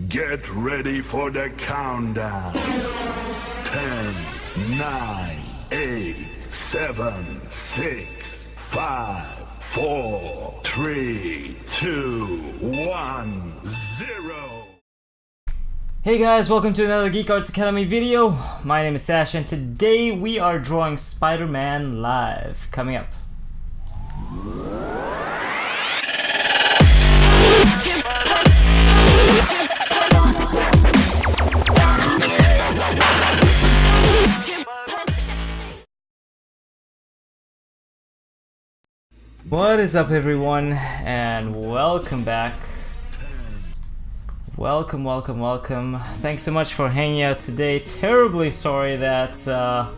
Get ready for the countdown. 10, 9, 8, 7, 6, 5, 4, 3, 2, 1, 0. Hey guys, welcome to another Geek Arts Academy video. My name is Sash and today we are drawing Spider-Man live. Coming up. What is up everyone and welcome back. Welcome. Thanks so much for hanging out today. Terribly sorry that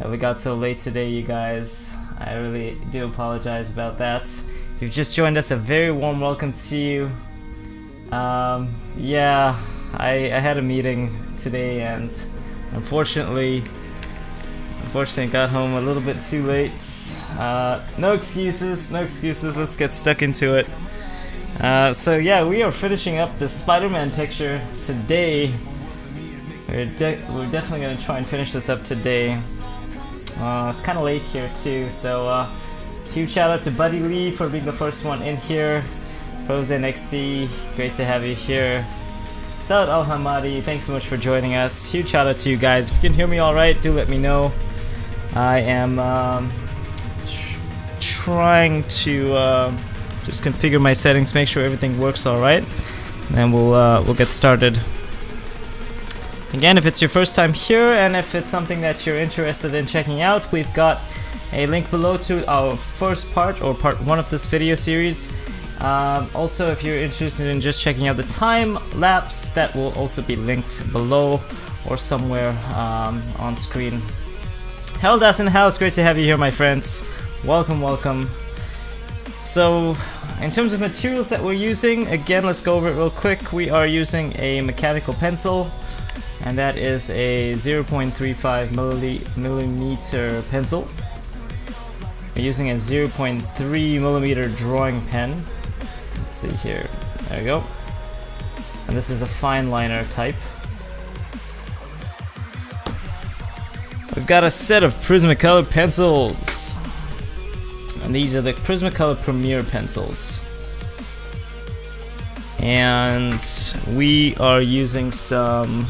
we got so late today, you guys. I really do apologize about that. If you've just joined us, a very warm welcome to you. Yeah, I had a meeting today and unfortunately got home a little bit too late. No excuses, let's get stuck into it. So yeah, we are finishing up the Spider-Man picture today. We're definitely going to try and finish this up today. It's kind of late here too, so huge shout out to Buddy Lee for being the first one in here. Frozen XD, great to have you here. Saud Al Hamadi, thanks so much for joining us. Huge shout out to you guys. If you can hear me alright, do let me know. I am trying to just configure my settings, make sure everything works alright, and we'll get started. Again, if it's your first time here and if it's something that you're interested in checking out, we've got a link below to our first part, or part 1 of this video series. Also, if you're interested in just checking out the time lapse, that will also be linked below or somewhere on screen. Heldas in the house, great to have you here, my friends. Welcome. So, in terms of materials that we're using, again, let's go over it real quick. We are using a mechanical pencil, and that is a 0.35 millimeter pencil. We're using a 0.3 millimeter drawing pen. Let's see here. There we go. And this is a fine liner type. We've got a set of Prismacolor pencils. And these are the Prismacolor Premier pencils. And we are using some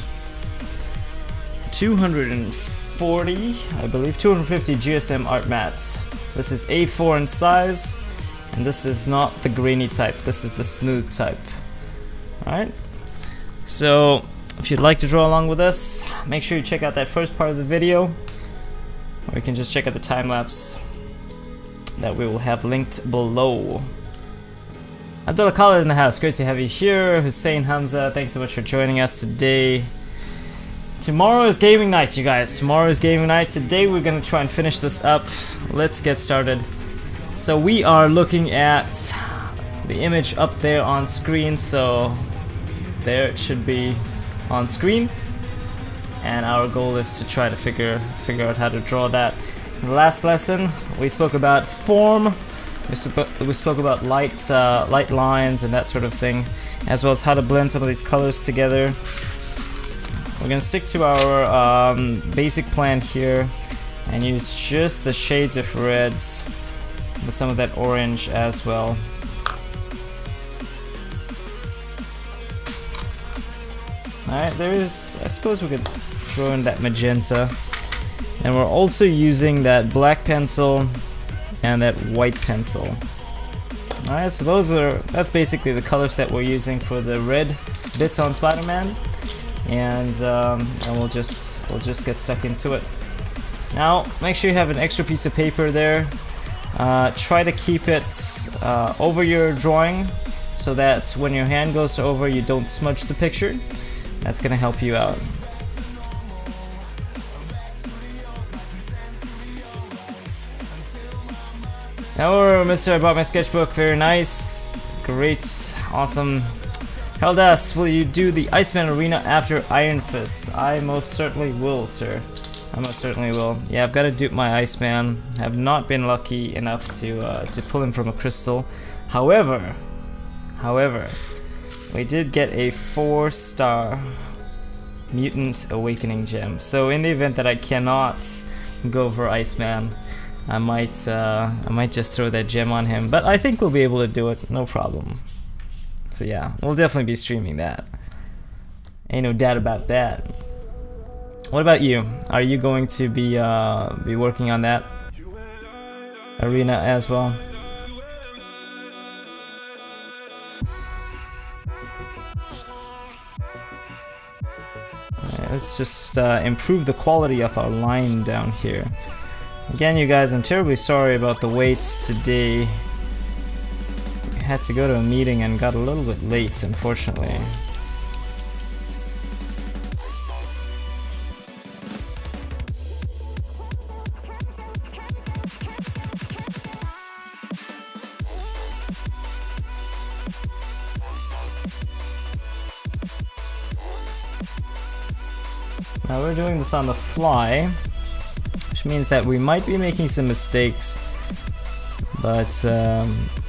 240, I believe, 250 GSM art mats. This is A4 in size, and this is not the grainy type, this is the smooth type. Alright, so if you'd like to draw along with us, make sure you check out that first part of the video, or you can just check out the time lapse that we will have linked below. Abdullah Khalid in the house, great to have you here. Hussein Hamza, thanks so much for joining us today. Tomorrow is gaming night, you guys. Tomorrow is gaming night. Today we're gonna try and finish this up. Let's get started. So we are looking at the image up there on screen, so there it should be on screen. And our goal is to try to figure out how to draw that. In the last lesson, we spoke about form, we spoke about light lines and that sort of thing, as well as how to blend some of these colors together. We're going to stick to our basic plan here and use just the shades of reds with some of that orange as well. Alright, I suppose we could throw in that magenta. And we're also using that black pencil and that white pencil. Alright, so that's basically the colors that we're using for the red bits on Spider-Man. And we'll just get stuck into it. Now, make sure you have an extra piece of paper there. Try to keep it over your drawing so that when your hand goes over, you don't smudge the picture. That's gonna help you out. Now, Mr. I bought my sketchbook. Very nice. Great. Awesome. Heldas, will you do the Iceman Arena after Iron Fist? I most certainly will, sir. I most certainly will. Yeah, I've got to dupe my Iceman. Have not been lucky enough to pull him from a crystal. However, we did get a 4-star Mutant Awakening gem. So in the event that I cannot go for Iceman, I might just throw that gem on him. But I think we'll be able to do it, no problem. So yeah, we'll definitely be streaming that. Ain't no doubt about that. What about you? Are you going to be working on that arena as well? Let's just improve the quality of our line down here. Again, you guys, I'm terribly sorry about the waits today. I had to go to a meeting and got a little bit late, unfortunately. Now we're doing this on the fly, which means that we might be making some mistakes, but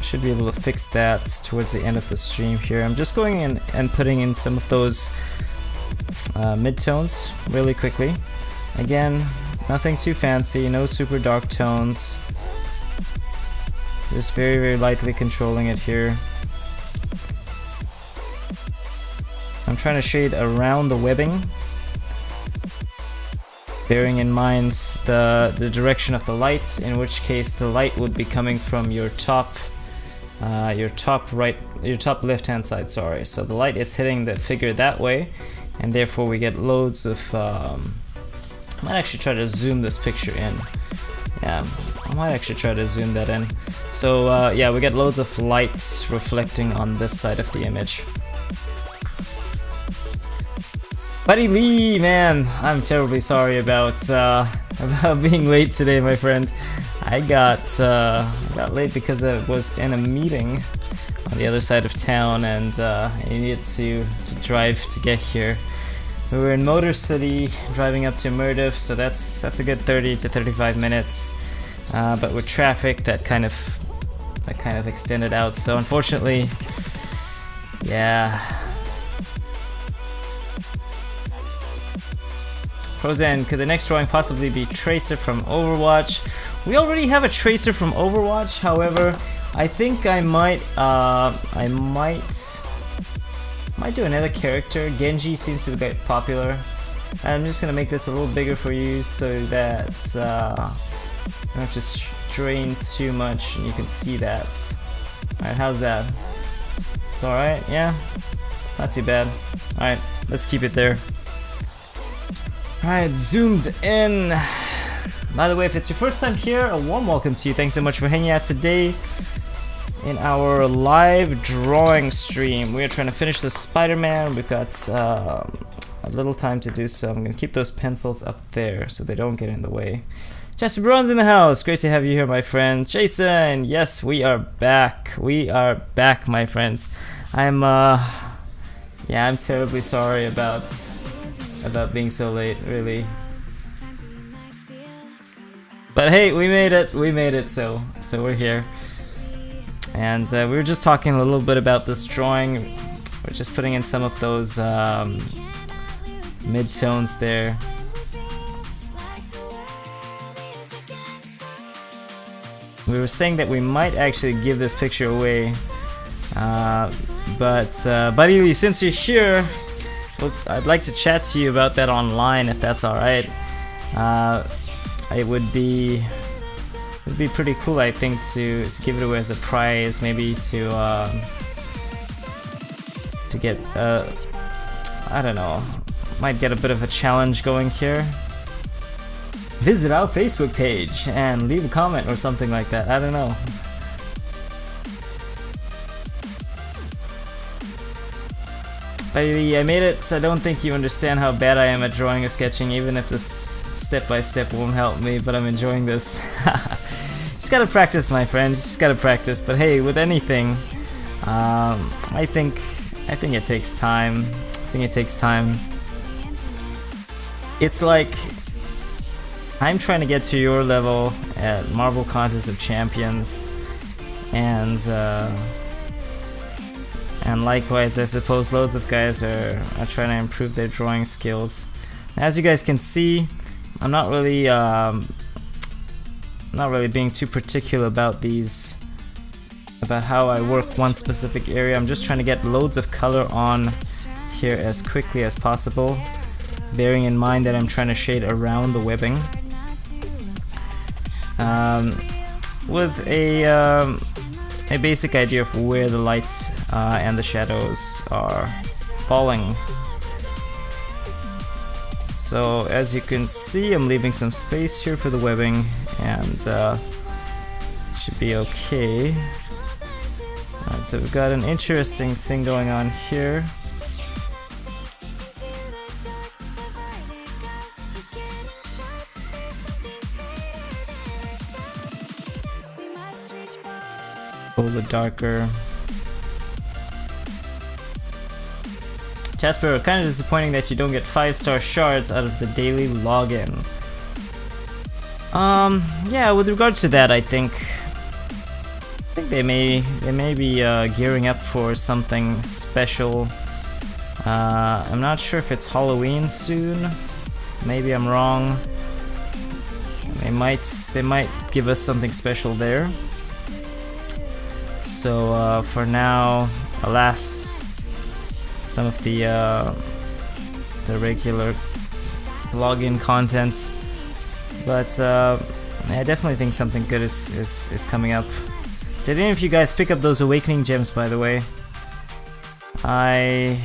should be able to fix that towards the end of the stream here. I'm just going in and putting in some of those midtones really quickly. Again, nothing too fancy, no super dark tones. Just very, very lightly controlling it here. I'm trying to shade around the webbing, bearing in mind the direction of the light, in which case the light would be coming from your top left hand side, sorry. So the light is hitting the figure that way, and therefore we get loads of I might actually try to zoom this picture in. Yeah, I might actually try to zoom that in. So yeah, we get loads of light reflecting on this side of the image. Buddy Lee, man, I'm terribly sorry about being late today, my friend. I got late because I was in a meeting on the other side of town, and I needed to drive to get here. We were in Motor City, driving up to Murdiff, so that's a good 30 to 35 minutes. But with traffic, that kind of extended out. So unfortunately, yeah. Roseanne, could the next drawing possibly be Tracer from Overwatch? We already have a Tracer from Overwatch, however, I think I might do another character. Genji seems to get popular. I'm just gonna make this a little bigger for you so that you don't have to strain too much and you can see that. Alright, how's that? It's alright, yeah? Not too bad. Alright, let's keep it there. Alright, zoomed in. By the way, if it's your first time here, a warm welcome to you. Thanks so much for hanging out today in our live drawing stream. We are trying to finish the Spider-Man. We've got a little time to do so. I'm going to keep those pencils up there so they don't get in the way. Jasper Brown's in the house. Great to have you here, my friend. Jason, yes, we are back. We are back, my friends. I'm terribly sorry about being so late, really. But hey, we made it, so we're here. And we were just talking a little bit about this drawing. We're just putting in some of those mid-tones there. We were saying that we might actually give this picture away. But Buddy Lee, since you're here, I'd like to chat to you about that online, if that's alright. It would be pretty cool, I think, to give it away as a prize, maybe to get I don't know, might get a bit of a challenge going here. Visit our Facebook page and leave a comment or something like that. I don't know. I made it, so I don't think you understand how bad I am at drawing or sketching, even if this step-by-step won't help me, but I'm enjoying this. Just gotta practice, my friend, just gotta practice. But hey, with anything, I think it takes time. It's like I'm trying to get to your level at Marvel Contest of Champions, and And likewise, I suppose loads of guys are trying to improve their drawing skills. As you guys can see, I'm not really being too particular about these, about how I work one specific area. I'm just trying to get loads of color on here as quickly as possible, bearing in mind that I'm trying to shade around the webbing with a basic idea of where the lights and the shadows are falling. So as you can see, I'm leaving some space here for the webbing, and should be okay. Alright, so we've got an interesting thing going on here. A little bit darker. Jasper, kind of disappointing that you don't get 5-star shards out of the daily login. Yeah, with regards to that, I think they may be gearing up for something special. I'm not sure if it's Halloween soon. Maybe I'm wrong. They might give us something special there. So for now, alas, some of the regular login content, but I definitely think something good is coming up. Did any of you guys pick up those awakening gems, by the way? I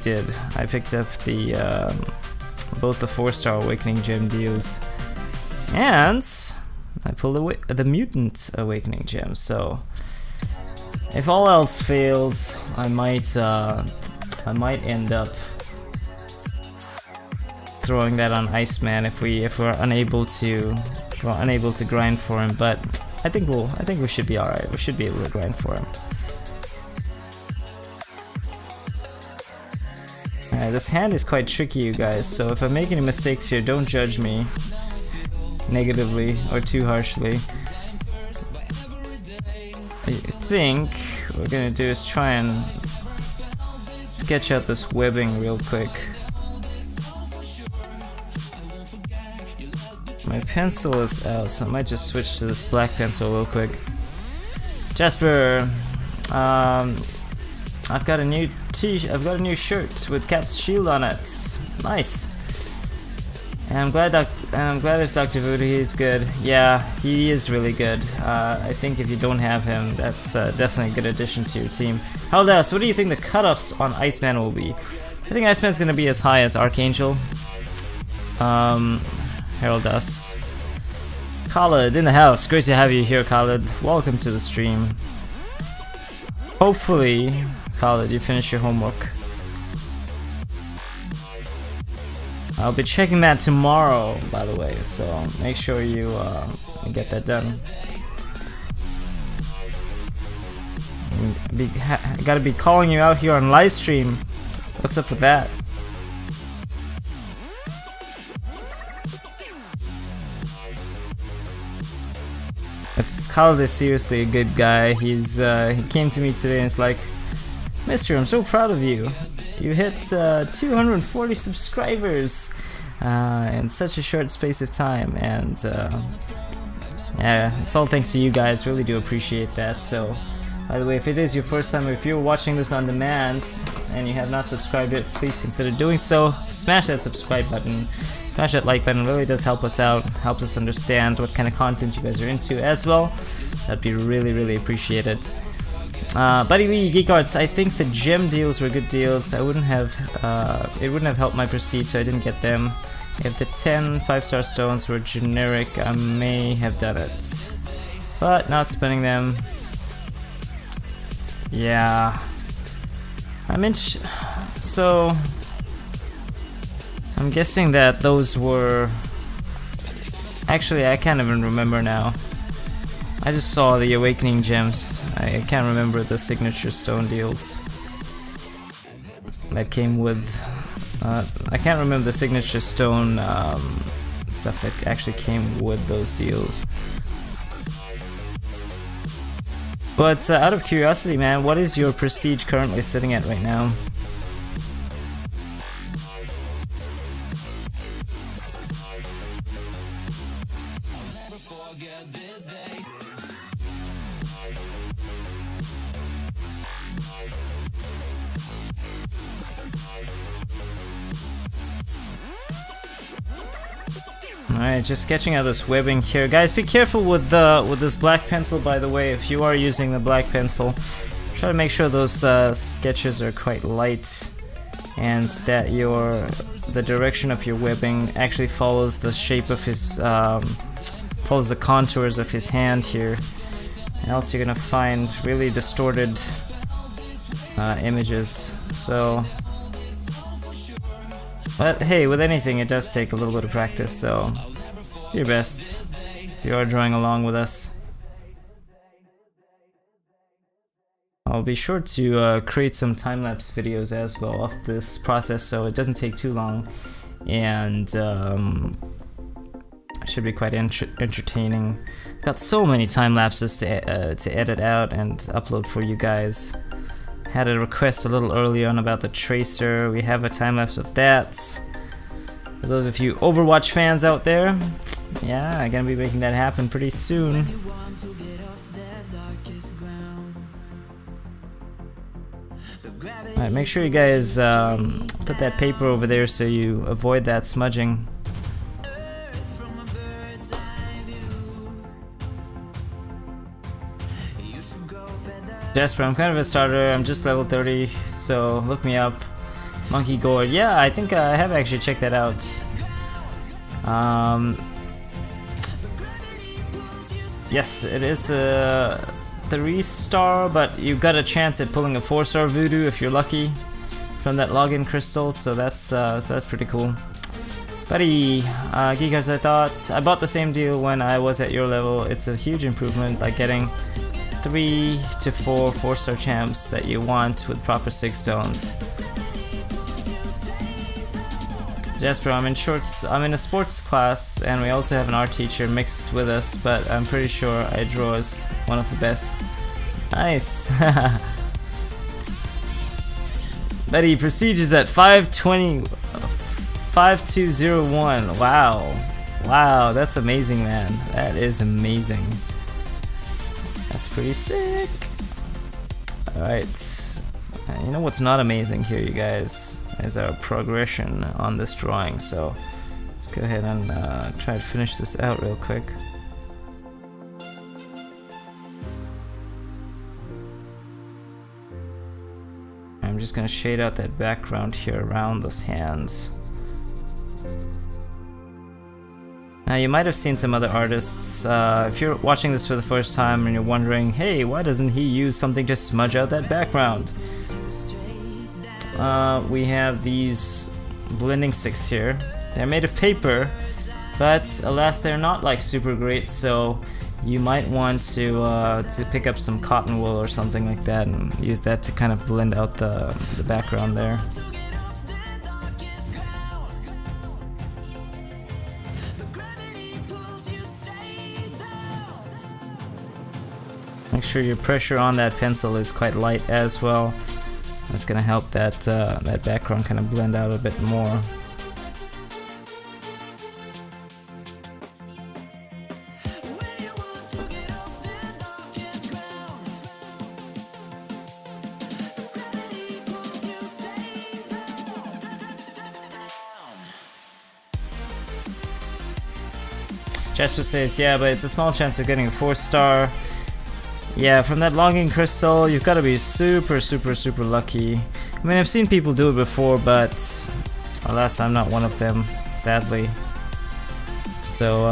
did. I picked up the both the 4-star awakening gem deals, and I pulled the mutant awakening gem. So if all else fails, I might end up throwing that on Iceman if we're unable to grind for him. But I think we should be alright. We should be able to grind for him. Alright, this hand is quite tricky, you guys. So if I make any mistakes here, don't judge me negatively or too harshly. I think what we're gonna do is try and sketch out this webbing real quick. My pencil is out, so I might just switch to this black pencil real quick. Jasper, I've got a new shirt with Cap's shield on it. Nice. And I'm glad it's Dr. Voodoo. He's good. Yeah, he is really good. I think if you don't have him, that's definitely a good addition to your team. Haldas, what do you think the cutoffs on Iceman will be? I think Iceman's gonna be as high as Archangel. Heraldas. Khaled in the house. Great to have you here, Khaled. Welcome to the stream. Hopefully, Khaled, you finish your homework. I'll be checking that tomorrow, by the way, so make sure you get that done. Gotta be calling you out here on live stream. What's up with that? Khaled is seriously a good guy. He came to me today and it's like, Mister, I'm so proud of you. You hit 240 subscribers in such a short space of time, and yeah, it's all thanks to you guys. Really do appreciate that. So, by the way, if it is your first time, or if you're watching this on demand and you have not subscribed yet, please consider doing so. Smash that subscribe button. Smash that like button. It really does help us out. Helps us understand what kind of content you guys are into as well. That'd be really, really appreciated. Buddy Lee, Geek Arts, I think the gem deals were good deals. It wouldn't have helped my prestige, so I didn't get them. If the 10 5-star stones were generic, I may have done it. But not spending them. Yeah. So I'm guessing that those were... Actually, I can't even remember now. I just saw the awakening gems. I can't remember the signature stone deals that came with... I can't remember the signature stone stuff that actually came with those deals. But out of curiosity, man, what is your prestige currently sitting at right now? Alright, just sketching out this webbing here. Guys, be careful with this black pencil, by the way. If you are using the black pencil, try to make sure those sketches are quite light and that the direction of your webbing actually follows the shape of his follows the contours of his hand here. Else you're gonna find really distorted images. So, but hey, with anything it does take a little bit of practice, so do your best if you are drawing along with us. I'll be sure to create some time-lapse videos as well of this process so it doesn't take too long, and should be quite entertaining. Got so many time lapses to edit out and upload for you guys. Had a request a little earlier on about the tracer. We have a time lapse of that. For those of you Overwatch fans out there, yeah, I'm gonna be making that happen pretty soon. Alright, make sure you guys put that paper over there so you avoid that smudging. Jasper, I'm kind of a starter. I'm just level 30, so look me up. Monkey Gourd. Yeah, I think I have actually checked that out. Yes, it is a 3-star, but you got a chance at pulling a 4-star voodoo if you're lucky from that login crystal, so that's pretty cool. Buddy, Geek Arts, I bought the same deal when I was at your level. It's a huge improvement, like getting 3 to 4 4-star champs that you want with proper 6 stones. Jasper, I'm in a sports class, and we also have an art teacher mixed with us, but I'm pretty sure I draw as one of the best. Nice. Betty, prestige is at 5201. Wow, that's amazing, man. That is amazing. That's pretty sick. Alright, you know what's not amazing here, you guys, is our progression on this drawing, so let's go ahead and try to finish this out real quick. I'm just gonna shade out that background here around those hands. Now you might have seen some other artists, if you're watching this for the first time and you're wondering, hey, why doesn't he use something to smudge out that background? We have these blending sticks here. They're made of paper, but alas they're not like super great, so you might want to pick up some cotton wool or something like that and use that to kind of blend out the background there. Make sure your pressure on that pencil is quite light as well. That's gonna help that that background kind of blend out a bit more. Jasper says, yeah, but it's a small chance of getting a 4-star. Yeah, from that longing crystal, you've got to be super lucky. I mean, I've seen people do it before, but alas, I'm not one of them, sadly. So,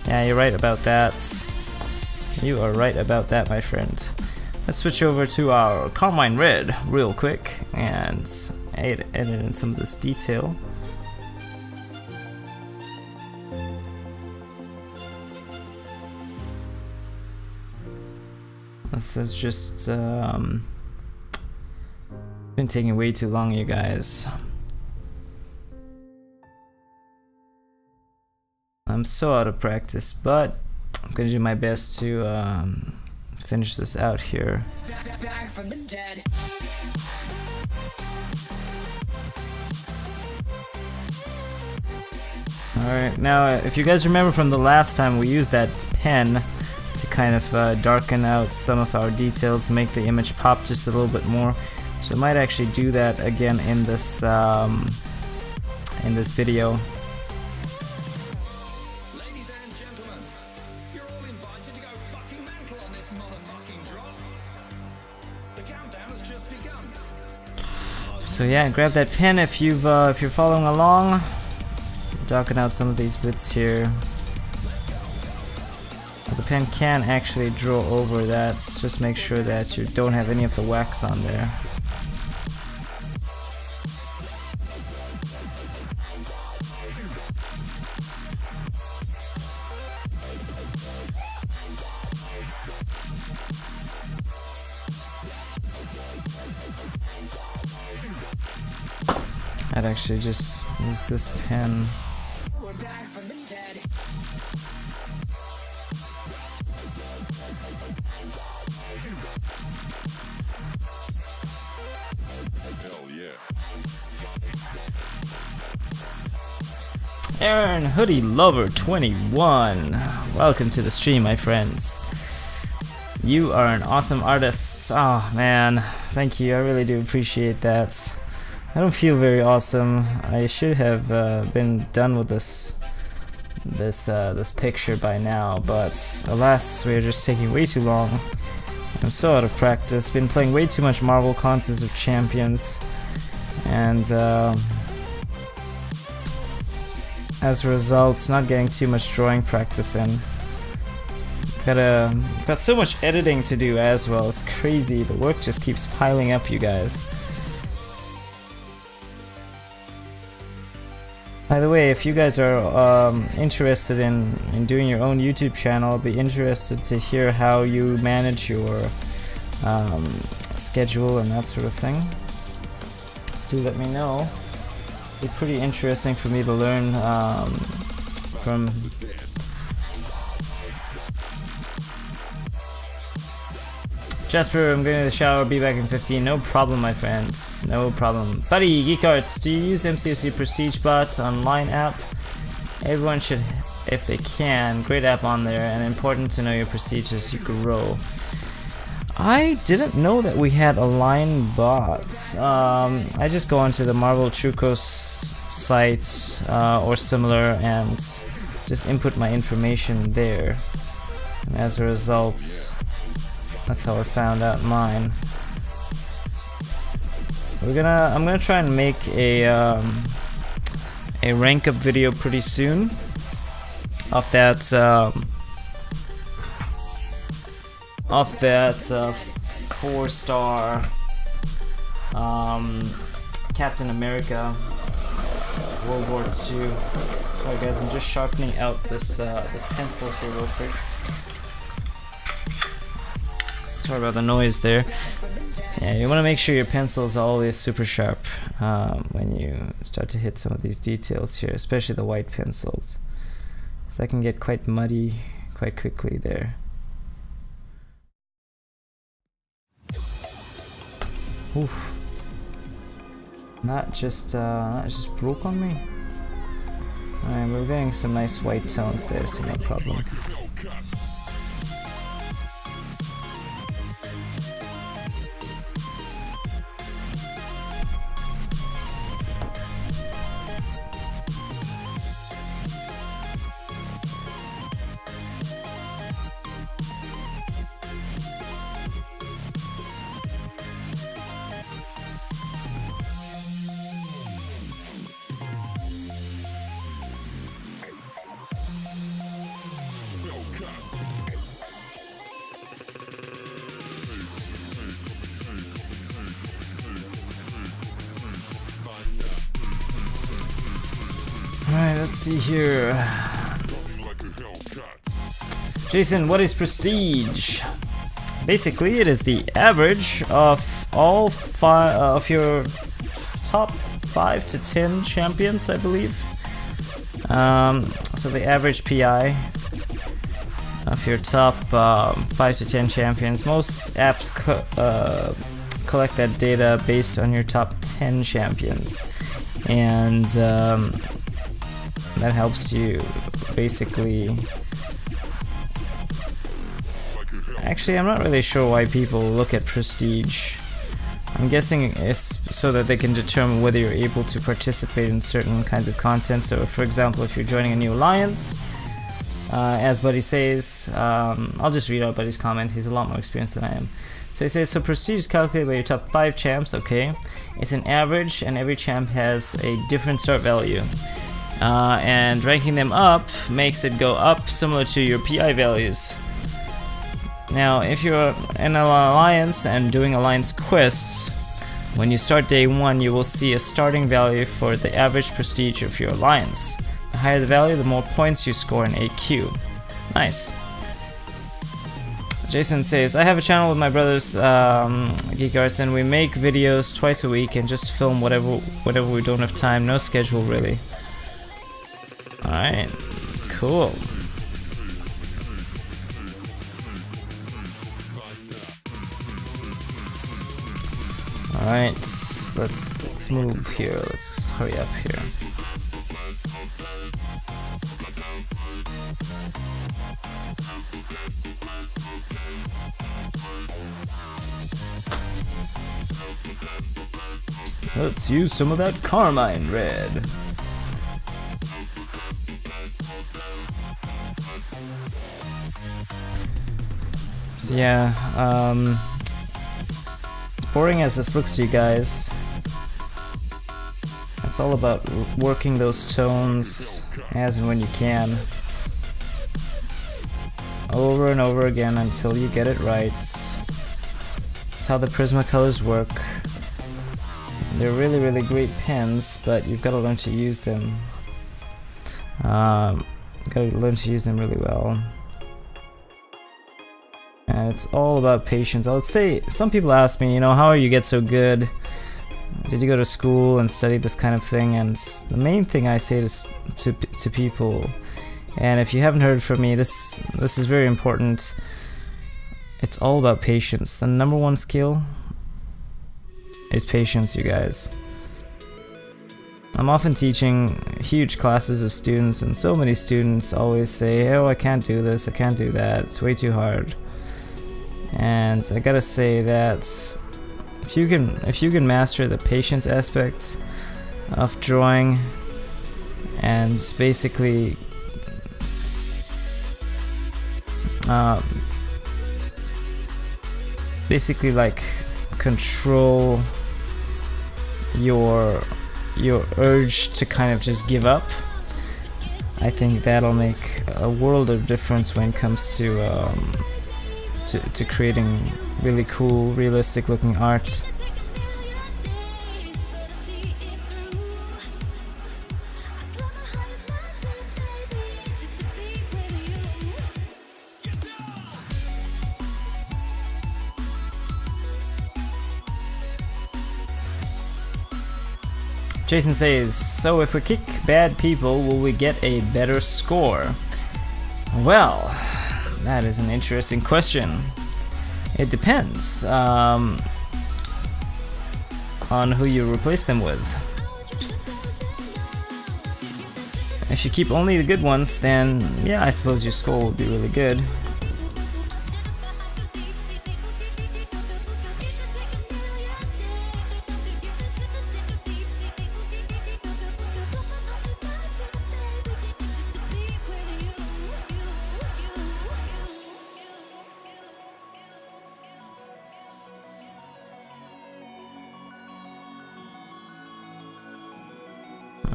yeah, you're right about that. You are right about that, my friend. Let's switch over to our Carmine Red real quick and edit in some of this detail. This is just been taking way too long, you guys. I'm so out of practice, but I'm gonna do my best to finish this out here. Back from the dead. Alright, now if you guys remember from the last time, we used that pen to kind of darken out some of our details, make the image pop just a little bit more. So I might actually do that again in this video. Ladies and gentlemen, you're all invited to go fucking mental on this motherfucking drop. The countdown has just begun. So yeah, grab that pen if you're following along. Darken out some of these bits here. The pen can actually draw over that. Just make sure that you don't have any of the wax on there. I'd actually just use this pen. We're back from the dead. Hell yeah. Aaron Hoodie Lover 21. Welcome to the stream, my friends. You are an awesome artist. Oh man, thank you. I really do appreciate that. I don't feel very awesome. I should have been done with this picture by now, but alas, we're just taking way too long. I'm so out of practice. Been playing way too much Marvel Contest of Champions, and as a result, not getting too much drawing practice in. Got so much editing to do as well. It's crazy. The work just keeps piling up, you guys. By the way, if you guys are interested in doing your own YouTube channel, I'll be interested to hear how you manage your schedule and that sort of thing. Do let me know. It'd be pretty interesting for me to learn from. Jasper, I'm going to the shower, be back in 15. No problem, my friends. No problem. Buddy, Geek Arts, do you use MCOC Prestige Bot online app? Everyone should, if they can. Great app on there, and important to know your prestige as you grow. I didn't know that we had a line bot. I just go onto the Marvel Trucos site or similar and just input my information there. And as a result, that's how I found out mine. I'm gonna try and make a rank up video pretty soon of that 4-star Captain America World War II. Sorry guys, I'm just sharpening out this pencil here real quick. Sorry about the noise there. Yeah, you want to make sure your pencil is always super sharp when you start to hit some of these details here, especially the white pencils, because that can get quite muddy quite quickly there. Oof. Not just broke on me. Alright, we're getting some nice white tones there, so no problem. Alright, let's see here. Jason, what is prestige? Basically, it is the average of all of your top 5 to 10 champions, I believe. So the average PI. of your top 5 to 10 champions. Most apps collect that data based on your top 10 champions, and that helps you basically. Actually, I'm not really sure why people look at prestige. I'm guessing it's so that they can determine whether you're able to participate in certain kinds of content. So, for example, if you're joining a new alliance, as Buddy says, I'll just read out Buddy's comment. He's a lot more experienced than I am. So he says, so prestige is calculated by your top 5 champs. Okay, it's an average, and every champ has a different start value. And ranking them up makes it go up similar to your PI values. Now, if you're in an alliance and doing alliance quests, when you start day 1, you will see a starting value for the average prestige of your alliance. The higher the value, the more points you score in AQ. Nice. Jason says, I have a channel with my brothers, Geek Arts, and we make videos twice a week and just film whatever we don't have time. No schedule, really. Alright, cool. Alright, let's move here. Let's hurry up here. Let's use some of that carmine red. So yeah, boring as this looks to you guys, it's all about working those tones as and when you can, over and over again until you get it right. That's how the Prismacolors work. They're really, really great pens, but you've got to learn to use them. Got to learn to use them really well. And it's all about patience. I would say, some people ask me, you know, how do you get so good? Did you go to school and study this kind of thing? And the main thing I say to people, and if you haven't heard from me, this is very important. It's all about patience. The number one skill is patience, you guys. I'm often teaching huge classes of students, and so many students always say, oh, I can't do this, I can't do that, it's way too hard. And I gotta say that if you can master the patience aspect of drawing and basically like control your urge to kind of just give up, I think that'll make a world of difference when it comes to creating really cool, realistic looking art. Jason says, so if we kick bad people, will we get a better score? Well, that is an interesting question. It depends on who you replace them with. If you keep only the good ones, then yeah, I suppose your score will be really good.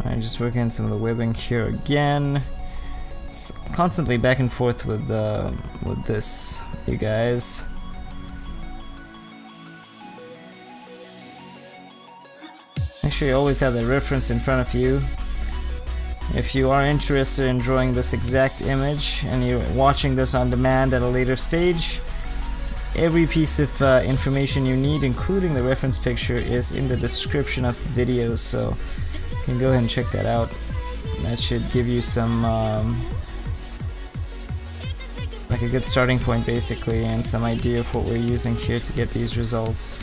I'm just working on some of the webbing here again. It's constantly back and forth with this, you guys. Make sure you always have the reference in front of you. If you are interested in drawing this exact image and you're watching this on demand at a later stage, every piece of information you need, including the reference picture, is in the description of the video, so you can go ahead and check that out. That should give you some like a good starting point basically, and some idea of what we're using here to get these results.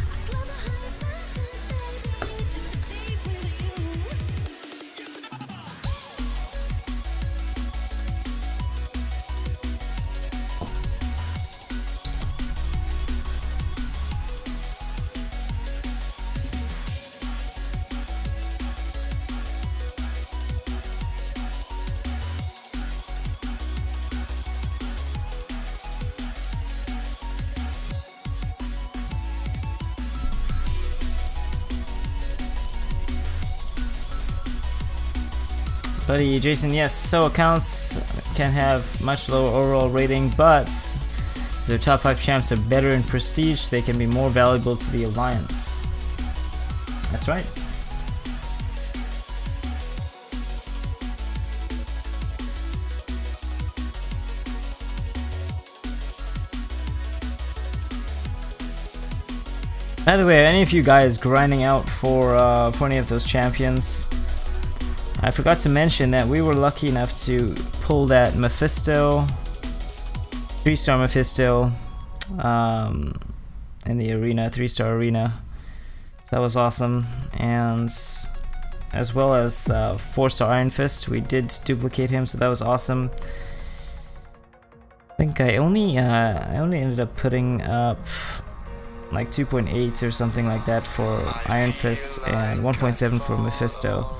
Buddy Jason, yes, so accounts can have much lower overall rating, but their top 5 champs are better in prestige, they can be more valuable to the alliance. That's right. By the way, any of you guys grinding out for any of those champions, I forgot to mention that we were lucky enough to pull that Mephisto, 3-star Mephisto, in the arena, 3-star arena. That was awesome, and as well as 4-star Iron Fist, we did duplicate him, so that was awesome. I think I only ended up putting up like 2.8 or something like that for Iron Fist and 1.7 for Mephisto.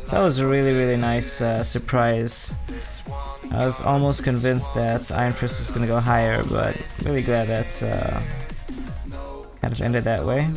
That was a really nice surprise. I was almost convinced that Iron Fist was gonna go higher, but really glad that kind of ended that way.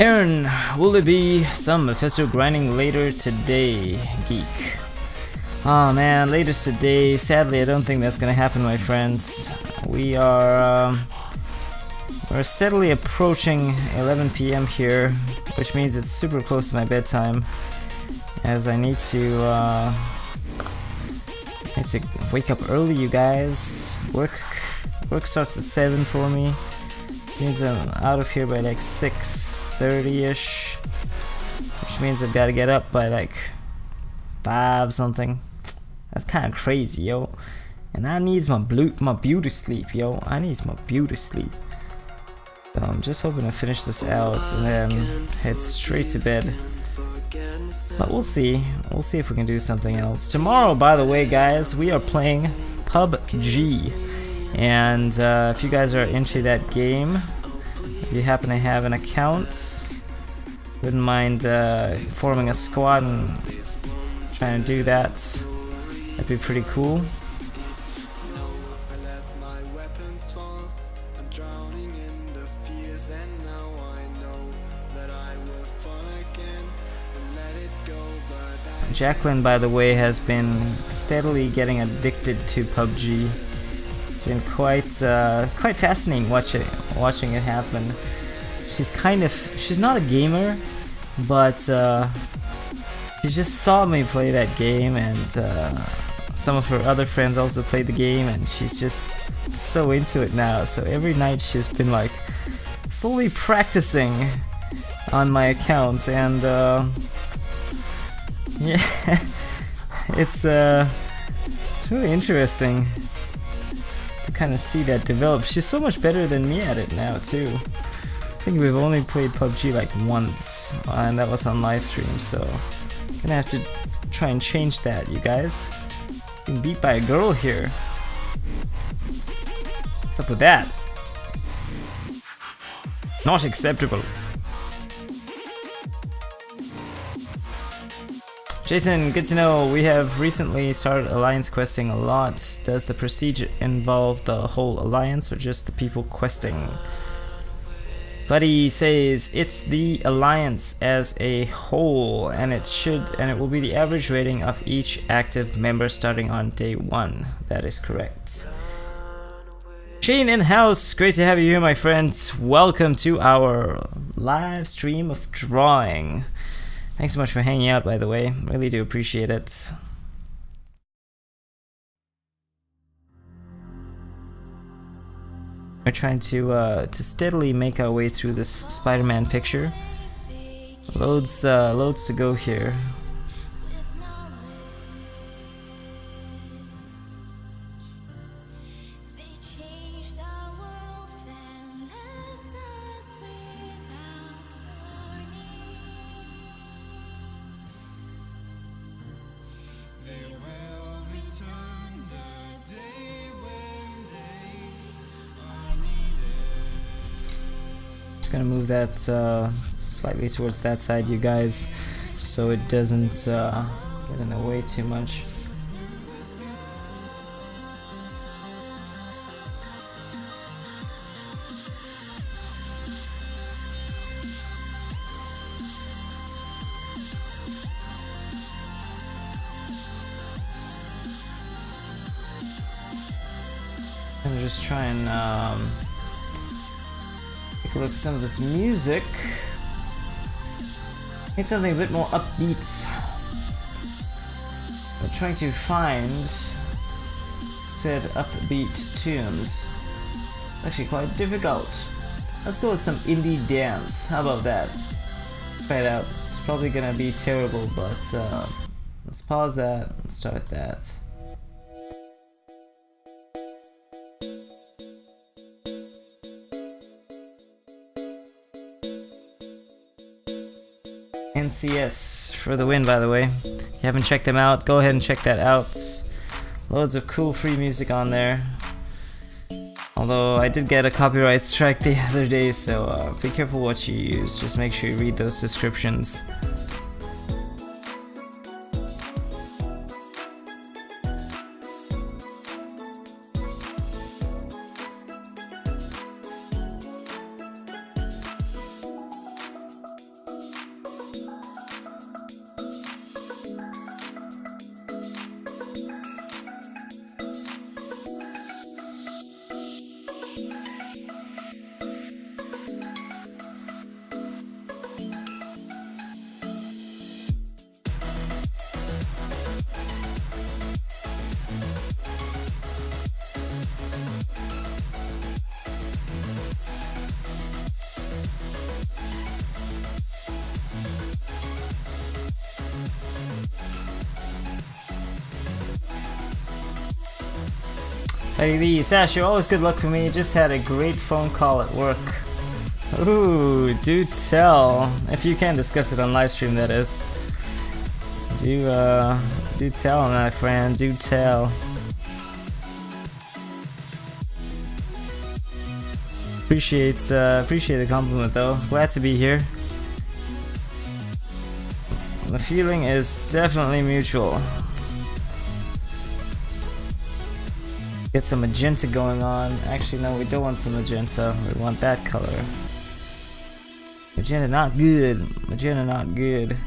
Aaron, will there be some Mephisto grinding later today, Geek? Oh man, later today. Sadly, I don't think that's gonna happen, my friends. We're steadily approaching 11 p.m. here, which means it's super close to my bedtime, as I need to wake up early, you guys. Work starts at 7 for me. Means I'm out of here by like 6:30ish, which means I've got to get up by like 5 something. That's kind of crazy, yo. And I needs my beauty sleep, yo. I needs my beauty sleep. So I'm just hoping to finish this out and then head straight to bed. But we'll see. We'll see if we can do something else. Tomorrow, by the way, guys, we are playing PUBG. And if you guys are into that game, if you happen to have an account, wouldn't mind forming a squad and trying to do that. That'd be pretty cool. Jacqueline, by the way, has been steadily getting addicted to PUBG. It's been quite fascinating watching it happen. She's not a gamer, but she just saw me play that game, and some of her other friends also played the game, and she's just so into it now. So every night she's been like slowly practicing on my account, and yeah, it's really interesting to kind of see that develop. She's so much better than me at it now too. I think we've only played PUBG like once, and that was on live stream, so I'm gonna have to try and change that, you guys. Being beat by a girl here. What's up with that? Not acceptable. Jason, good to know. We have recently started alliance questing a lot. Does the procedure involve the whole alliance or just the people questing? Buddy says it's the alliance as a whole, and it will be the average rating of each active member starting on day 1. That is correct. Shane in house, great to have you here, my friends. Welcome to our live stream of drawing. Thanks so much for hanging out, by the way. Really do appreciate it. We're trying to steadily make our way through this Spider-Man picture. Loads to go here. Just gonna move that slightly towards that side, you guys, so it doesn't get in the way too much. I'm gonna just try and take a look at some of this music. Need something a bit more upbeat. I'm trying to find said upbeat tunes. Actually quite difficult. Let's go with some indie dance. How about that? Try it out. It's probably gonna be terrible, but let's pause that and start that. NCS for the win, by the way. If you haven't checked them out, go ahead and check that out. Loads of cool free music on there. Although I did get a copyright strike the other day, so be careful what you use. Just make sure you read those descriptions. Hey Lee, Sash, you're always good luck for me. Just had a great phone call at work. Ooh, do tell. If you can discuss it on live stream, that is. Do tell, my friend. Do tell. Appreciate the compliment, though. Glad to be here. The feeling is definitely mutual. Get some magenta going on. Actually, no, we don't want some magenta. We want that color. Magenta not good. Magenta not good.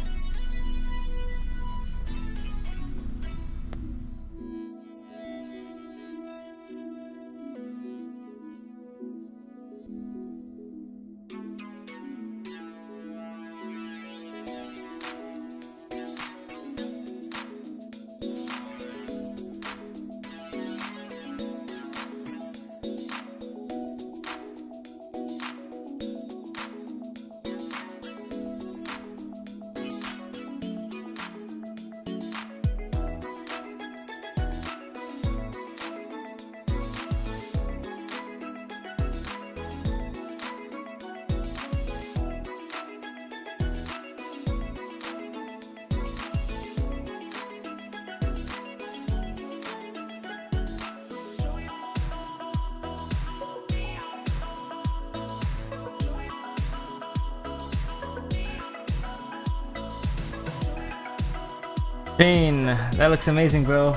Bane, that looks amazing, bro.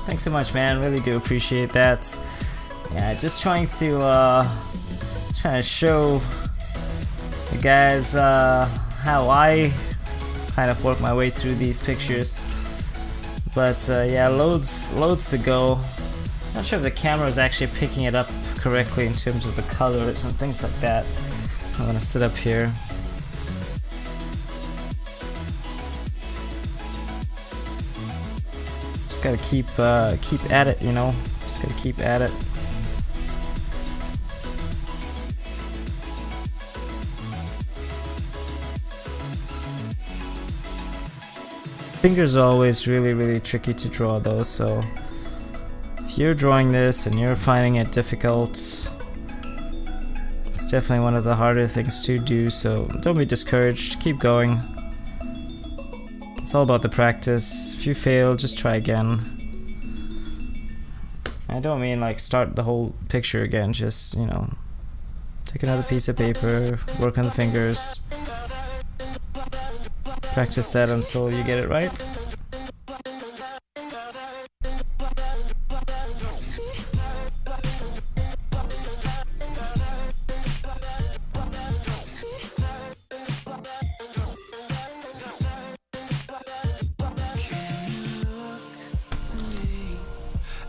Thanks so much, man. Really do appreciate that. Yeah, just trying to show you guys how I kind of work my way through these pictures. But yeah, loads to go. Not sure if the camera is actually picking it up correctly in terms of the colors and things like that. I'm gonna sit up here. Just gotta keep at it, you know. Just gotta keep at it. Fingers are always really tricky to draw though, so if you're drawing this and you're finding it difficult, it's definitely one of the harder things to do, so don't be discouraged, keep going. It's all about the practice. If you fail, just try again. I don't mean like start the whole picture again, just, you know, take another piece of paper, work on the fingers. Practice that until you get it right.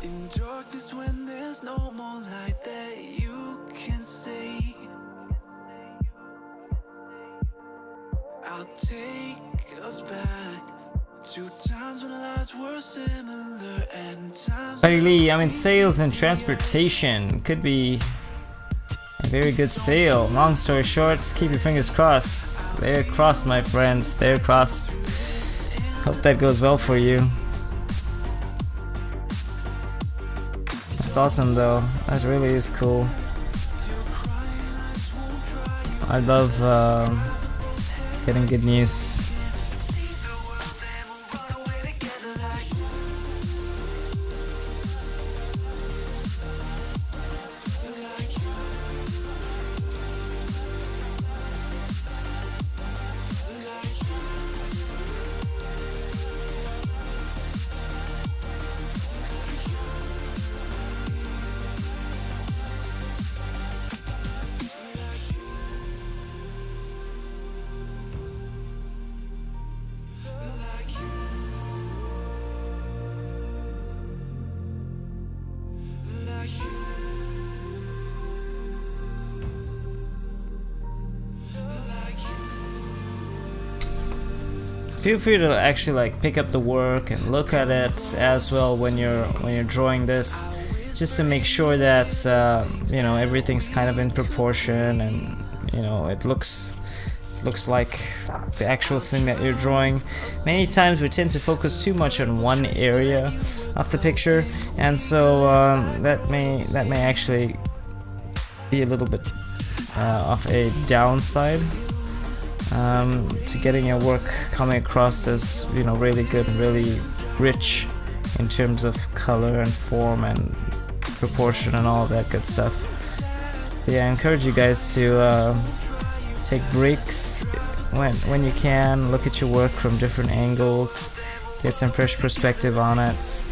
In darkness when there's no more light that you can see, I'll take us back to times when lives were similar and times. Buddy Lee, I'm in sales and transportation. Could be a very good sale. Long story short, just keep your fingers crossed. They're crossed, my friend. They're crossed. Hope that goes well for you. That's awesome though. That really is cool. I love getting good news. Feel free to actually like pick up the work and look at it as well when you're drawing this, just to make sure that you know, everything's kind of in proportion and, you know, it looks like the actual thing that you're drawing. Many times we tend to focus too much on one area of the picture, and so that may actually be a little bit of a downside to getting your work coming across as, you know, really good, really rich in terms of color and form and proportion and all of that good stuff. But yeah, I encourage you guys to take breaks when you can, look at your work from different angles, get some fresh perspective on it.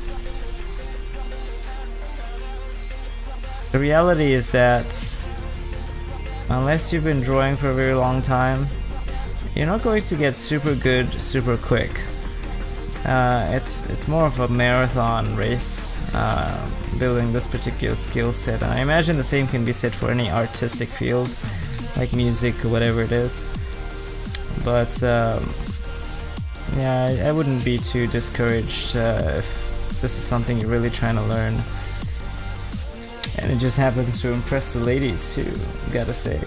The reality is that unless you've been drawing for a very long time, you're not going to get super good super quick. It's more of a marathon race, building this particular skill set, and I imagine the same can be said for any artistic field like music or whatever it is. But yeah, I wouldn't be too discouraged if this is something you're really trying to learn, and it just happens to impress the ladies too, gotta say.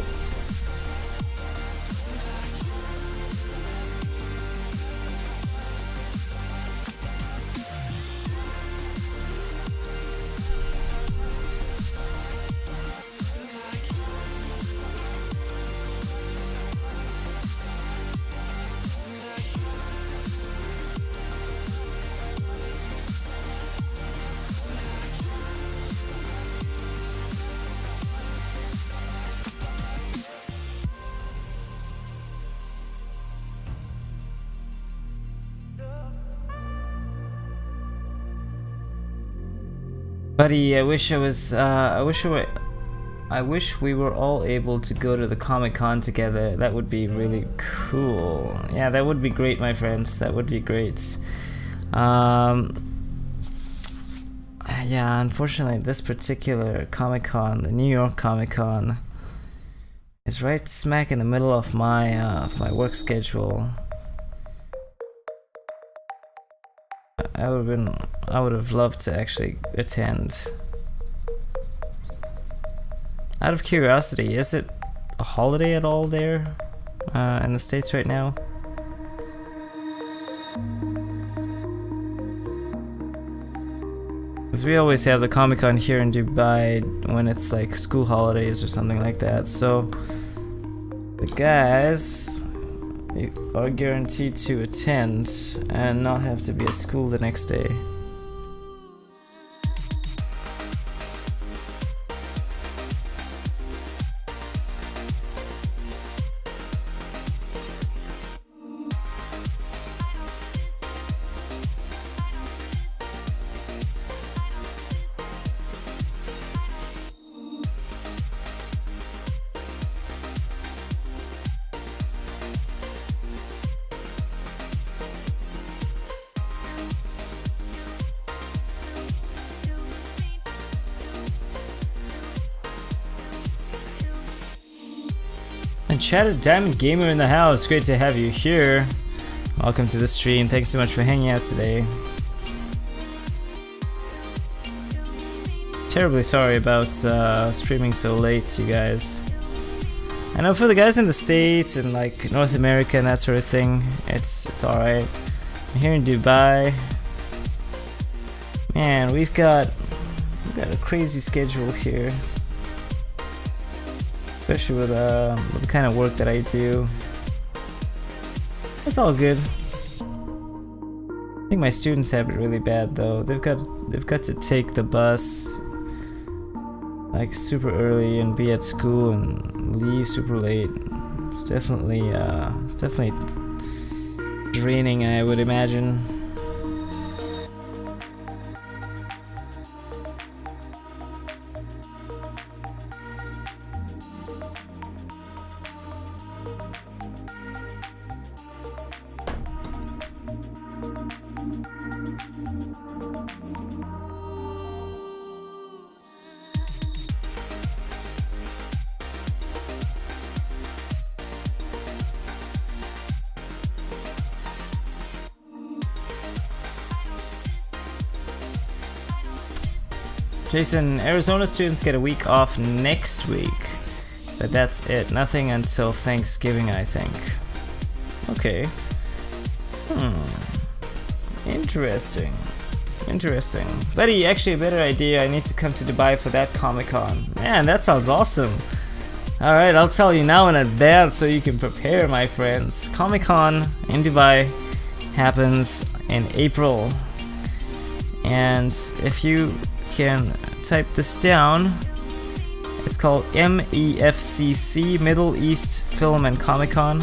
Buddy, I wish I was. I wish we were all able to go to the Comic-Con together. That would be really cool. Yeah, that would be great, my friends. That would be great. Yeah, unfortunately, this particular Comic-Con, the New York Comic-Con, is right smack in the middle of my work schedule. I would have loved to actually attend. Out of curiosity, is it a holiday at all there in the States right now? Because we always have the Comic-Con here in Dubai when it's like school holidays or something like that. So the guys are guaranteed to attend and not have to be at school the next day. And Chatted Diamond Gamer in the house, great to have you here. Welcome to the stream, thanks so much for hanging out today. Terribly sorry about streaming so late, you guys. I know for the guys in the States and like North America and that sort of thing, it's alright. Here in Dubai, man, we've got a crazy schedule here. Especially with the kind of work that I do. It's all good. I think my students have it really bad though. They've got to take the bus like super early and be at school and leave super late. It's definitely draining, I would imagine. Jason, Arizona students get a week off next week, but that's it. Nothing until Thanksgiving, I think. Okay. Interesting. Interesting. Buddy, actually a better idea. I need to come to Dubai for that Comic-Con. Man, that sounds awesome. Alright, I'll tell you now in advance so you can prepare, my friends. Comic-Con in Dubai happens in April. And if you can type this down, it's called MEFCC, Middle East Film and Comic Con.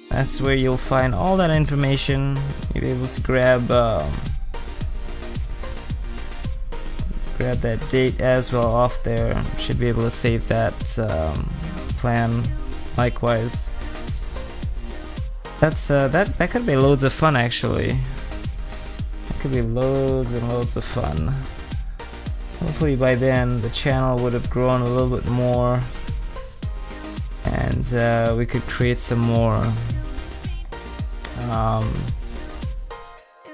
That's where you'll find all that information. You'll be able to grab that date as well off there. Should be able to save that plan likewise. That's that could be loads of fun actually. Could be loads and loads of fun. Hopefully by then the channel would have grown a little bit more and we could create some more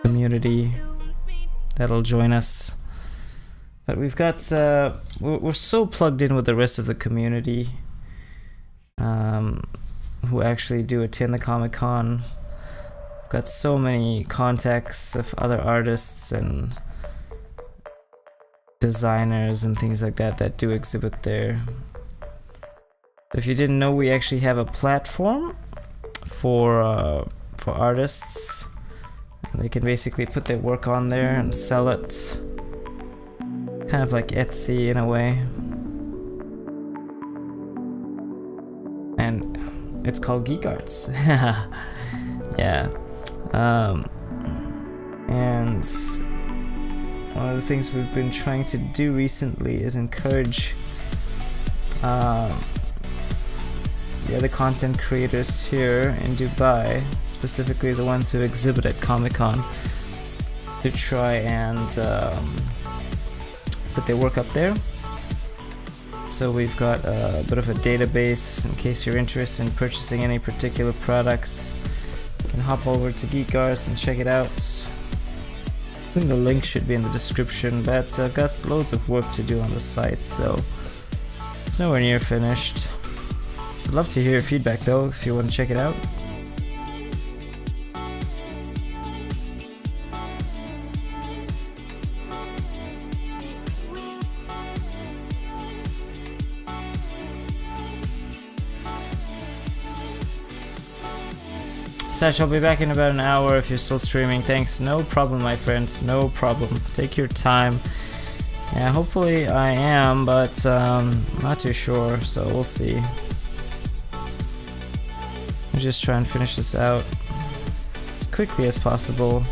community that'll join us. But we've got we're so plugged in with the rest of the community who actually do attend the Comic-Con. Got so many contacts of other artists and designers and things like that that do exhibit there. If you didn't know, we actually have a platform for artists. They can basically put their work on there and sell it, kind of like Etsy in a way. And it's called Geek Arts. Yeah. And one of the things we've been trying to do recently is encourage the other content creators here in Dubai, specifically the ones who exhibit at Comic-Con, to try and put their work up there. So we've got a bit of a database in case you're interested in purchasing any particular products. You can hop over to Geek Arts and check it out. I think the link should be in the description, but I've got loads of work to do on the site, so it's nowhere near finished. I'd love to hear your feedback though, if you want to check it out. Sash, I'll be back in about an hour if you're still streaming. Thanks. No problem, my friends. No problem. Take your time. Yeah, hopefully I am, but not too sure, so we'll see. I'll just try and finish this out as quickly as possible.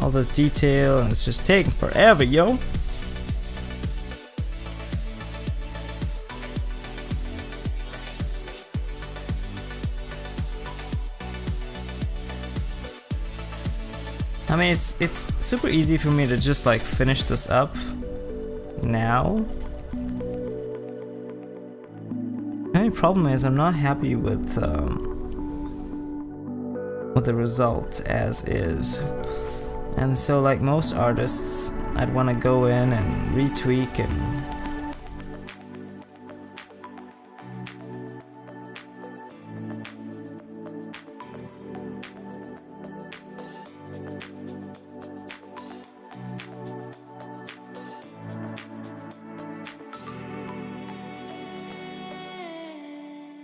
All this detail, and it's just taking forever, yo. I mean, it's super easy for me to just like finish this up now. The only problem is I'm not happy with the result as is, and so like most artists, I'd want to go in and retweak and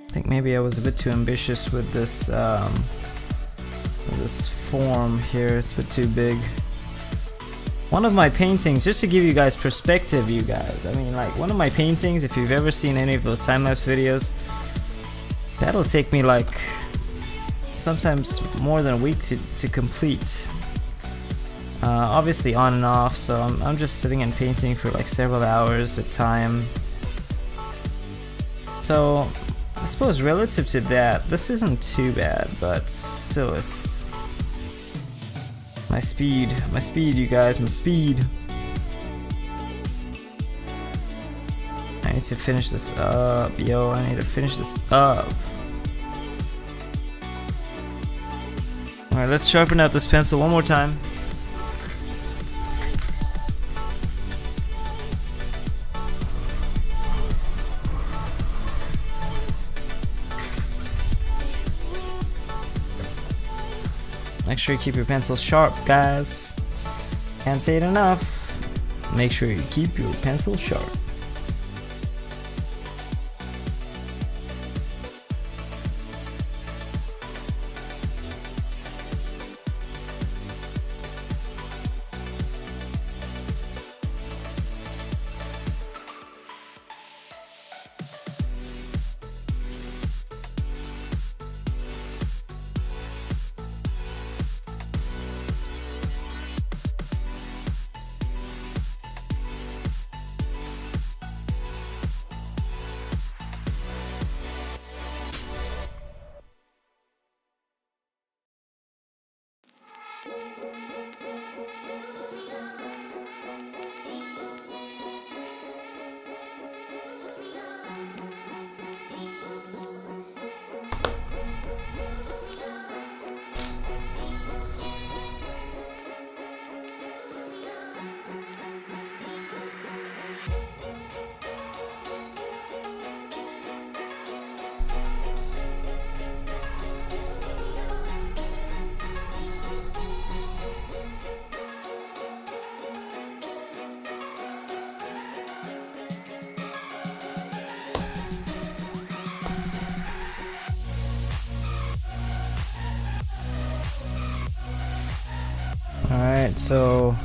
I think maybe I was a bit too ambitious with this form here. It's a bit too big. One of my paintings, just to give you guys perspective, you guys, I mean, like, one of my paintings, if you've ever seen any of those time-lapse videos, that'll take me like sometimes more than a week to complete. Obviously on and off, so I'm just sitting and painting for like several hours at a time. So I suppose relative to that, this isn't too bad, but still, it's my speed, you guys, my speed. I need to finish this up, yo, I need to finish this up. Alright, let's sharpen out this pencil one more time. Make sure you keep your pencil sharp, guys. Can't say it enough. Make sure you keep your pencil sharp. Alright, so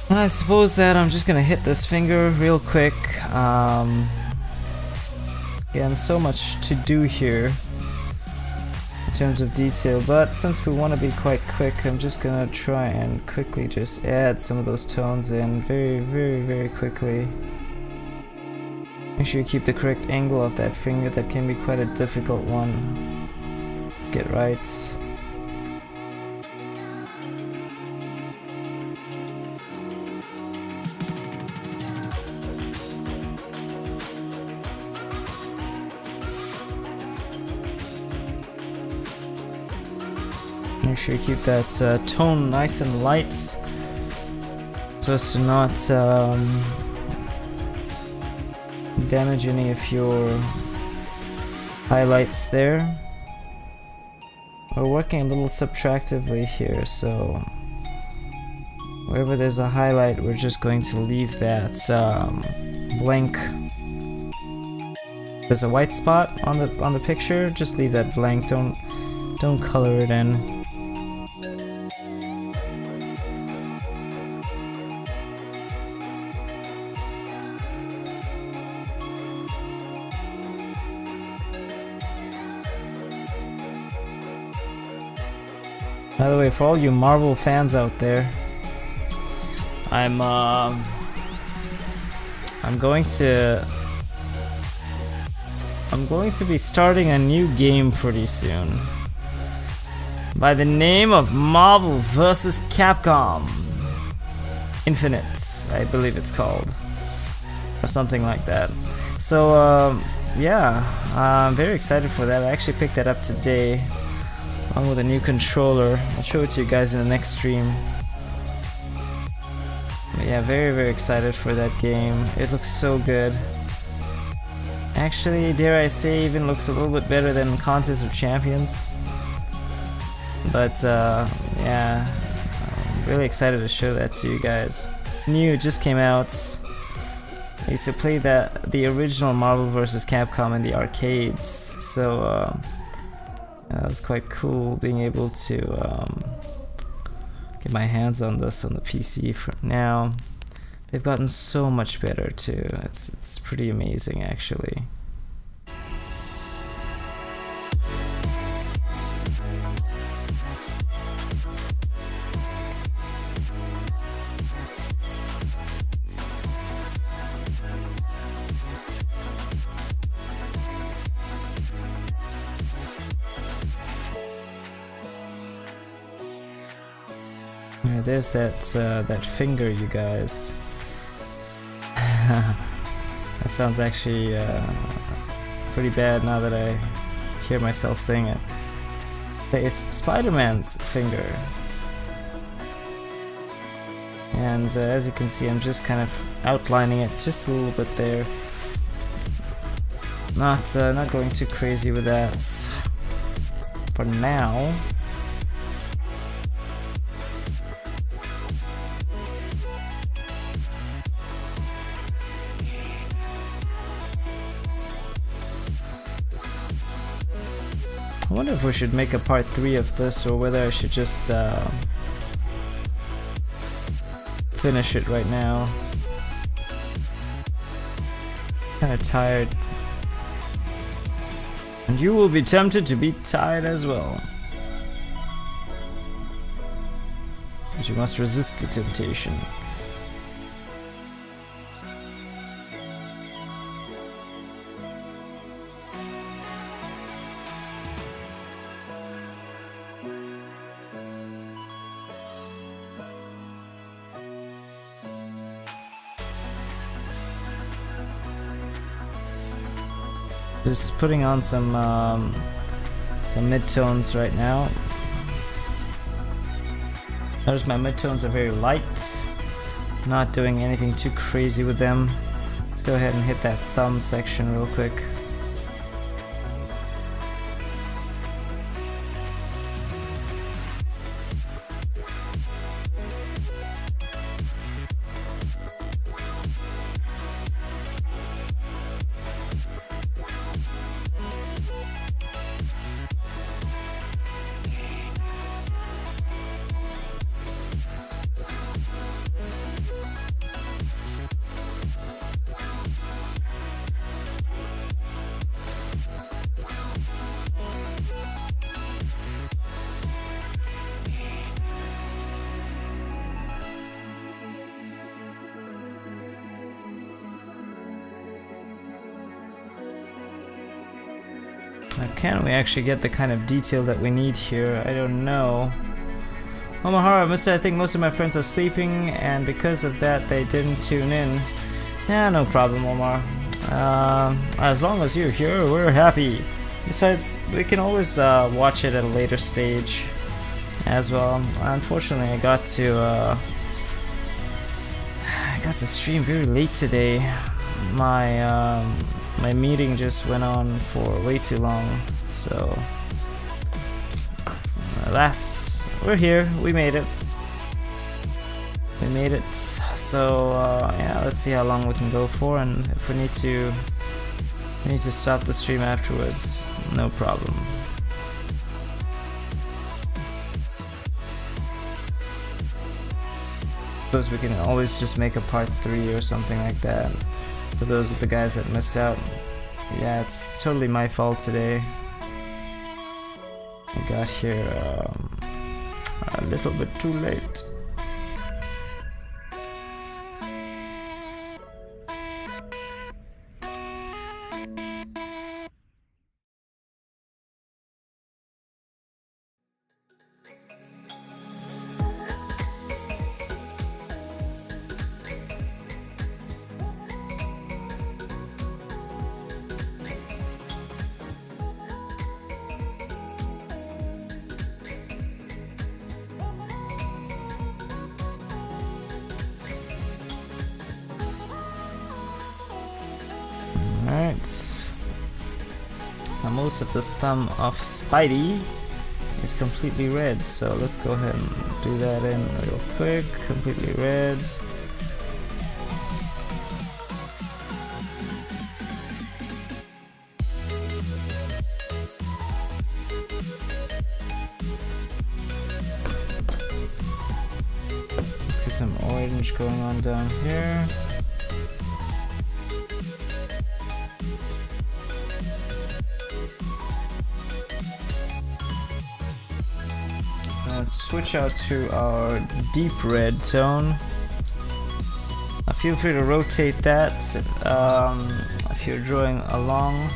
I suppose that I'm just gonna hit this finger real quick. Again, so much to do here. in terms of detail, but since we want to be quite quick, I'm just gonna try and quickly just add some of those tones in very quickly. Make sure you keep the correct angle of that finger. That can be quite a difficult one to get right. Make sure you keep that tone nice and light so as to not damage any of your highlights there. We're working a little subtractively here, so wherever there's a highlight, we're just going to leave that blank. There's a white spot on the picture, just leave that blank. Don't color it in. By the way, for all you Marvel fans out there, I'm going to be starting a new game pretty soon by the name of Marvel vs. Capcom Infinite, I believe it's called, or something like that. So yeah, I'm very excited for that. I actually picked that up today along with a new controller. I'll show it to you guys in the next stream. But yeah, very excited for that game. It looks so good. Actually, dare I say, even looks a little bit better than Contest of Champions. But yeah, I'm really excited to show that to you guys. It's new, it just came out. I used to play the original Marvel vs. Capcom in the arcades, so that was quite cool being able to get my hands on this on the PC. For now, they've gotten so much better too. It's pretty amazing actually. Yeah, there's that finger, you guys. That sounds actually pretty bad now that I hear myself saying it. That is Spider-Man's finger. And as you can see, I'm just kind of outlining it just a little bit there. Not going too crazy with that for now. I wonder if we should make a part 3 of this, or whether I should just finish it right now. Kinda tired. And you will be tempted to be tired as well. But you must resist the temptation. Just putting on some midtones right now. Notice my midtones are very light. Not doing anything too crazy with them. Let's go ahead and hit that thumb section real quick. Now, can we actually get the kind of detail that we need here? I don't know. Omahara, Mr. I think most of my friends are sleeping, and because of that, they didn't tune in. Yeah, no problem, Omar. As long as you're here, we're happy. Besides, we can always watch it at a later stage as well. Unfortunately, I got to stream very late today. My meeting just went on for way too long, so alas, we're here. We made it. So yeah, let's see how long we can go for, and if we need to stop the stream afterwards, no problem. Suppose we can always just make a part 3 or something like that. For those of the guys that missed out. Yeah, it's totally my fault today. I got here a little bit too late. Alright. Now most of this thumb of Spidey is completely red, so let's go ahead and do that in real quick. Completely red. Let's get some orange going on down here. Let's switch out to our deep red tone. Feel free to rotate that if you're drawing along.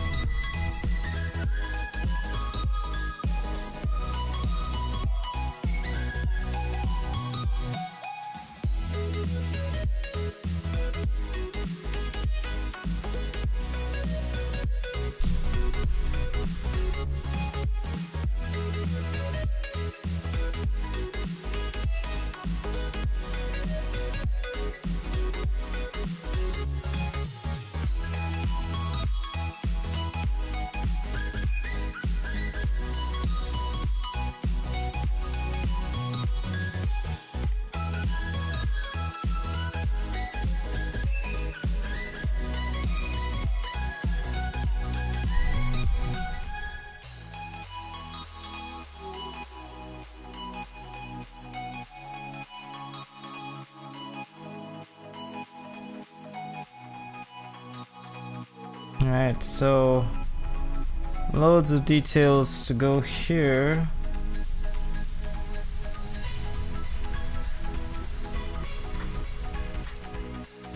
Alright, so loads of details to go here.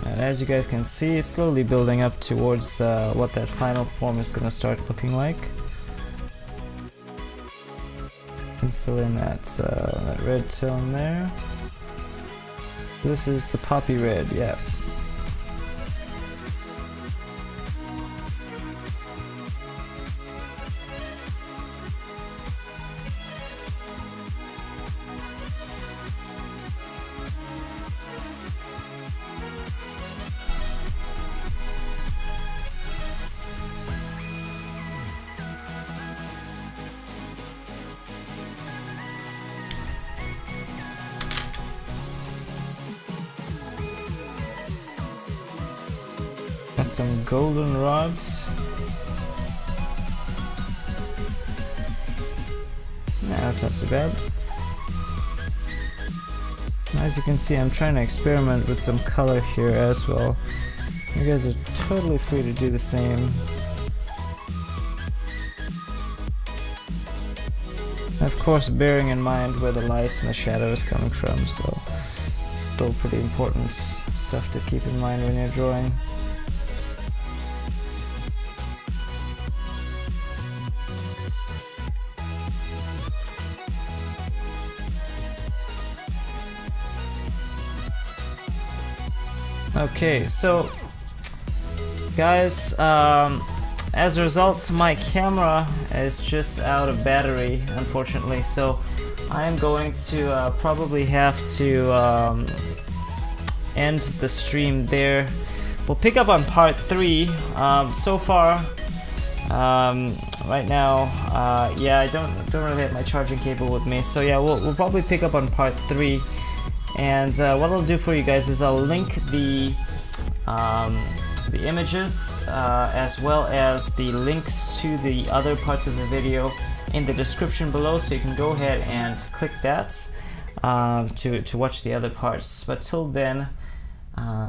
And as you guys can see, it's slowly building up towards what that final form is going to start looking like. And fill in that red tone there. This is the poppy red, yeah. Got some golden rods. Nah, that's not so bad. As you can see, I'm trying to experiment with some color here as well. You guys are totally free to do the same. Of course, bearing in mind where the light and the shadow is coming from, so it's still pretty important stuff to keep in mind when you're drawing. Okay, so guys, as a result, my camera is just out of battery, unfortunately, so I am going to probably have to end the stream there. We'll pick up on part 3. So far, right now, yeah, I don't really have my charging cable with me, so yeah, we'll probably pick up on part 3. And what I'll do for you guys is I'll link the images as well as the links to the other parts of the video in the description below, so you can go ahead and click that to watch the other parts. But till then,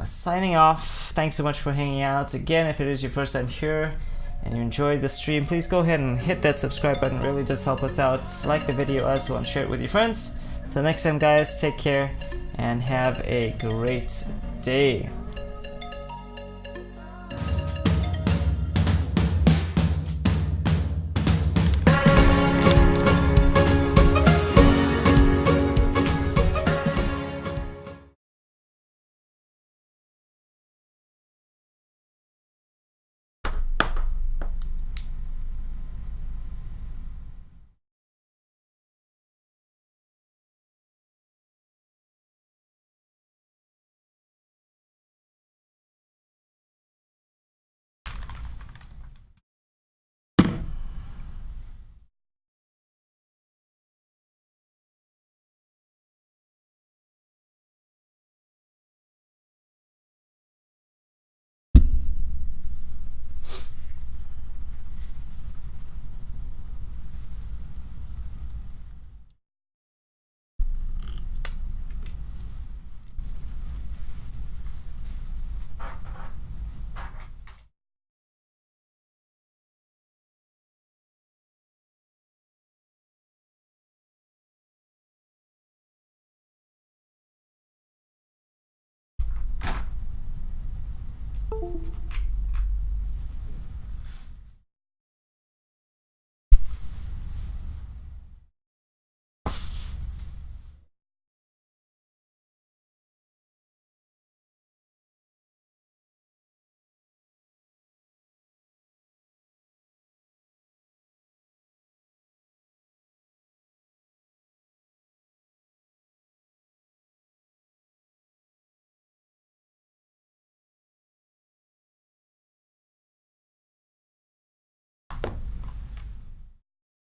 signing off. Thanks so much for hanging out. Again, if it is your first time here and you enjoyed the stream, please go ahead and hit that subscribe button. It really does help us out. Like the video as well and share it with your friends. Till next time, guys, take care and have a great day.